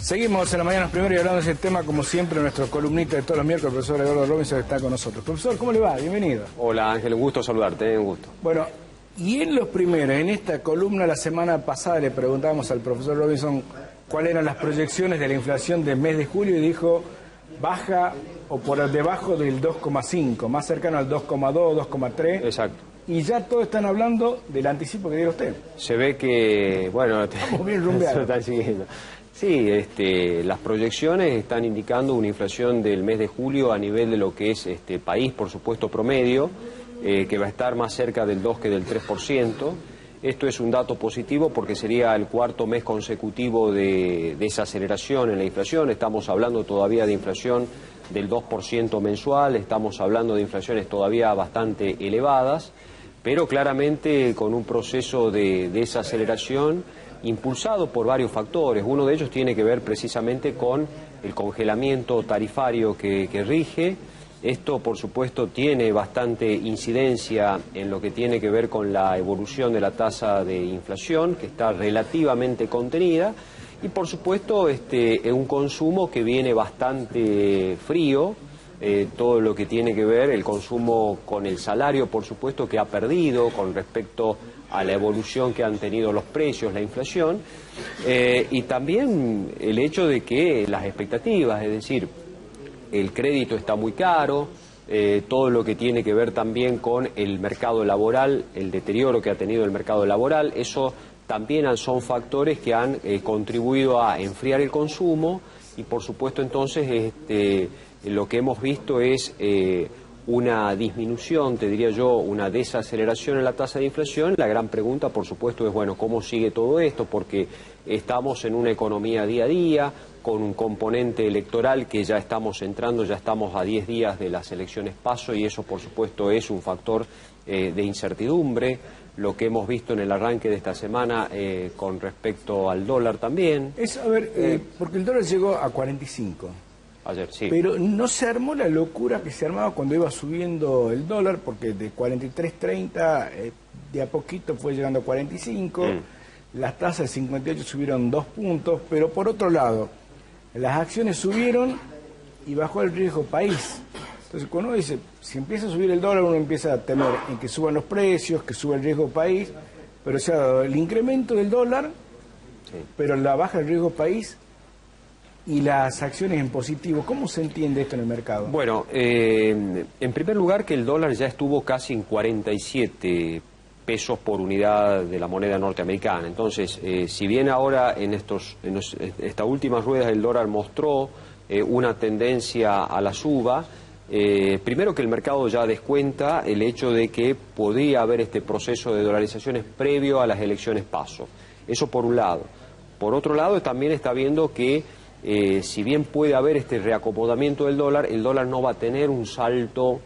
Seguimos en la mañana primero y hablando de ese tema, como siempre, nuestro columnista de todos los miércoles, el profesor Eduardo Robinson, está con nosotros. Profesor, ¿cómo le va? Bienvenido. Hola Ángel, un gusto saludarte, un gusto. Bueno, y en los primeros, en esta columna la semana pasada le preguntábamos al profesor Robinson cuáles eran las proyecciones de la inflación del mes de julio y dijo baja o por debajo del 2,5, más cercano al 2,2, 2,3. Exacto. Y ya todos están hablando del anticipo que diga usted. Se ve que, bueno, estamos bien rumbeados. Están siguiendo. Sí, las proyecciones están indicando una inflación del mes de julio a nivel de lo que es país, por supuesto, promedio, que va a estar más cerca del 2 que del 3%. Esto es un dato positivo porque sería el cuarto mes consecutivo de desaceleración en la inflación. Estamos hablando todavía de inflación del 2% mensual, estamos hablando de inflaciones todavía bastante elevadas, pero claramente con un proceso de desaceleración impulsado por varios factores. Uno de ellos tiene que ver precisamente con el congelamiento tarifario que rige. Esto, por supuesto, tiene bastante incidencia en lo que tiene que ver con la evolución de la tasa de inflación, que está relativamente contenida, y, por supuesto, un consumo que viene bastante frío, todo lo que tiene que ver el consumo con el salario, por supuesto, que ha perdido con respecto a la evolución que han tenido los precios, la inflación, y también el hecho de que las expectativas, es decir, el crédito está muy caro, todo lo que tiene que ver también con el mercado laboral, el deterioro que ha tenido el mercado laboral, eso también son factores que han contribuido a enfriar el consumo y, por supuesto, entonces lo que hemos visto es una disminución, te diría yo, una desaceleración en la tasa de inflación. La gran pregunta, por supuesto, es, bueno, ¿cómo sigue todo esto? Porque estamos en una economía día a día, con un componente electoral que ya estamos entrando, ya estamos a 10 días de las elecciones PASO y eso, por supuesto, es un factor de incertidumbre. Lo que hemos visto en el arranque de esta semana con respecto al dólar también. Porque el dólar llegó a 45. Ayer, sí. Pero no se armó la locura que se armaba cuando iba subiendo el dólar, porque de 43.30 de a poquito fue llegando a 45, las tasas de 58 subieron 2 puntos, pero por otro lado, las acciones subieron y bajó el riesgo país. Entonces, cuando uno dice, si empieza a subir el dólar, uno empieza a temer en que suban los precios, que suba el riesgo país, pero se ha dado el incremento del dólar, sí, pero la baja del riesgo país y las acciones en positivo. ¿Cómo se entiende esto en el mercado? Bueno, en primer lugar que el dólar ya estuvo casi en 47 pesos por unidad de la moneda norteamericana. Entonces, si bien ahora en estas últimas ruedas el dólar mostró una tendencia a la suba, primero que el mercado ya descuenta el hecho de que podría haber este proceso de dolarizaciones previo a las elecciones PASO. Eso por un lado. Por otro lado, también está viendo que si bien puede haber este reacomodamiento del dólar, el dólar no va a tener un salto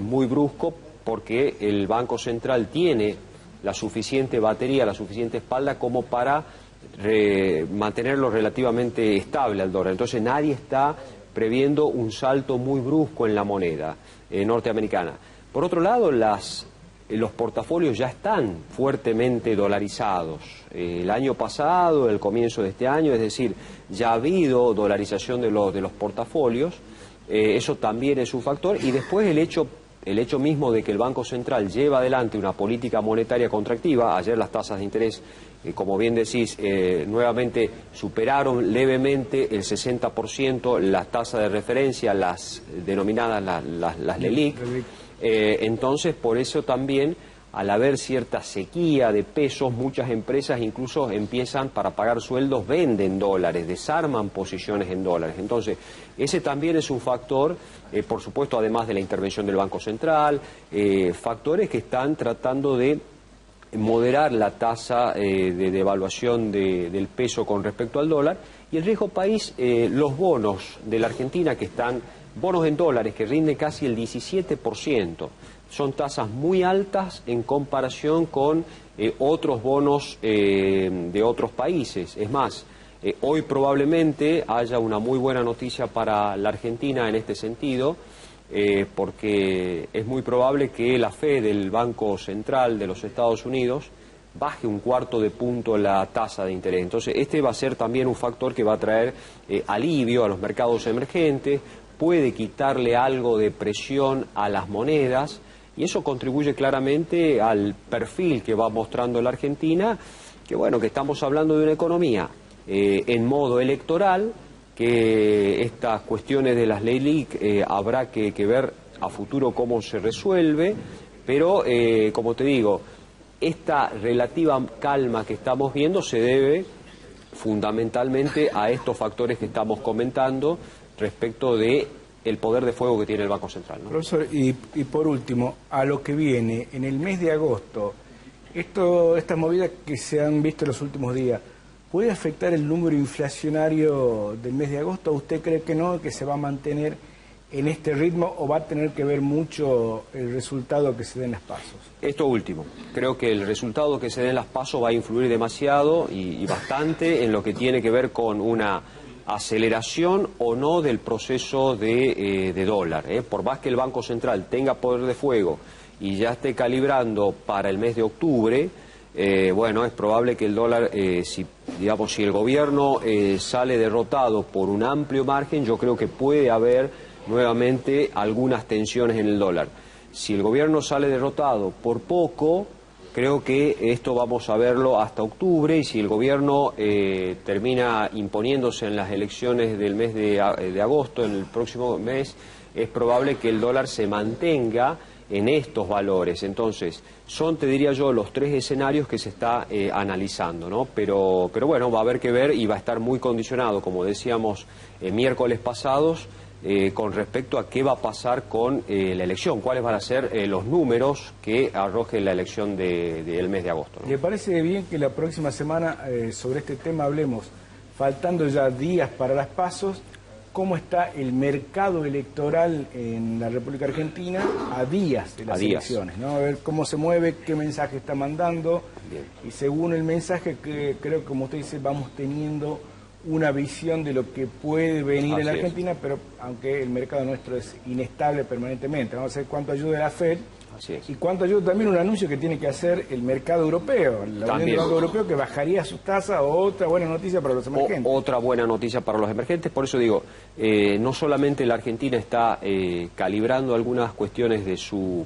muy brusco porque el Banco Central tiene la suficiente batería, la suficiente espalda como para mantenerlo relativamente estable al dólar. Entonces nadie está previendo un salto muy brusco en la moneda norteamericana. Por otro lado, los portafolios ya están fuertemente dolarizados. El año pasado, el comienzo de este año, es decir, ya ha habido dolarización de los portafolios, eso también es un factor, y después el hecho mismo de que el Banco Central lleva adelante una política monetaria contractiva. Ayer las tasas de interés, como bien decís, nuevamente superaron levemente el 60% las tasas de referencia, las denominadas las LELIQ. Entonces, por eso también, al haber cierta sequía de pesos, muchas empresas incluso empiezan, para pagar sueldos, venden dólares, desarman posiciones en dólares. Entonces, ese también es un factor, por supuesto, además de la intervención del Banco Central, factores que están tratando de moderar la tasa de devaluación del peso con respecto al dólar. Y el riesgo país, los bonos de la Argentina que están, bonos en dólares que rinden casi el 17%, son tasas muy altas en comparación con otros bonos de otros países. Es más, hoy probablemente haya una muy buena noticia para la Argentina en este sentido, porque es muy probable que la Fed, del Banco Central de los Estados Unidos, baje un cuarto de punto la tasa de interés. Entonces, este va a ser también un factor que va a traer alivio a los mercados emergentes, puede quitarle algo de presión a las monedas, y eso contribuye claramente al perfil que va mostrando la Argentina, que bueno, que estamos hablando de una economía en modo electoral, que estas cuestiones de las LELIQ habrá que ver a futuro cómo se resuelve, pero como te digo, esta relativa calma que estamos viendo se debe fundamentalmente a estos factores que estamos comentando respecto de el poder de fuego que tiene el Banco Central, ¿no? Profesor, y por último, a lo que viene, en el mes de agosto, estas movidas que se han visto en los últimos días, ¿puede afectar el número inflacionario del mes de agosto? ¿O usted cree que no, que se va a mantener en este ritmo, o va a tener que ver mucho el resultado que se den las pasos? Esto último, creo que el resultado que se den las pasos va a influir demasiado y bastante en lo que tiene que ver con una aceleración o no del proceso de dólar. Por más que el Banco Central tenga poder de fuego y ya esté calibrando para el mes de octubre, bueno, es probable que el dólar, si el gobierno sale derrotado por un amplio margen, yo creo que puede haber nuevamente algunas tensiones en el dólar. Si el gobierno sale derrotado por poco, creo que esto vamos a verlo hasta octubre, y si el gobierno termina imponiéndose en las elecciones del mes de agosto, en el próximo mes, es probable que el dólar se mantenga en estos valores. Entonces, son, te diría yo, los tres escenarios que se está analizando, ¿no? Pero bueno, va a haber que ver, y va a estar muy condicionado, como decíamos miércoles pasados, con respecto a qué va a pasar con la elección, cuáles van a ser los números que arroje la elección del mes de agosto, ¿no? ¿Le parece bien que la próxima semana sobre este tema hablemos, faltando ya días para las pasos, cómo está el mercado electoral en la República Argentina a días de las elecciones, ¿no? A ver cómo se mueve, qué mensaje está mandando? Bien. Y según el mensaje, que creo que, como usted dice, vamos teniendo una visión de lo que puede venir en la Argentina, pero aunque el mercado nuestro es inestable permanentemente. Vamos a ver cuánto ayuda la FED y cuánto ayuda también un anuncio que tiene que hacer el mercado europeo, la Unión del Banco Europeo, que bajaría sus tasas. Otra buena noticia para los emergentes. Otra buena noticia para los emergentes. Por eso digo, no solamente la Argentina está calibrando algunas cuestiones de su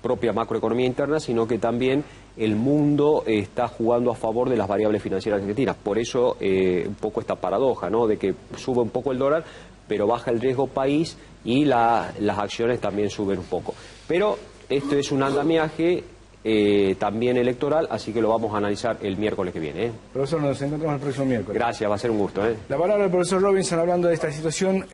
propia macroeconomía interna, sino que también el mundo está jugando a favor de las variables financieras argentinas. Por eso un poco esta paradoja, ¿no?, de que sube un poco el dólar, pero baja el riesgo país, y las acciones también suben un poco. Pero esto es un andamiaje también electoral, así que lo vamos a analizar el miércoles que viene. Profesor, nos encontramos el próximo miércoles. Gracias, va a ser un gusto. La palabra del profesor Robinson hablando de esta situación.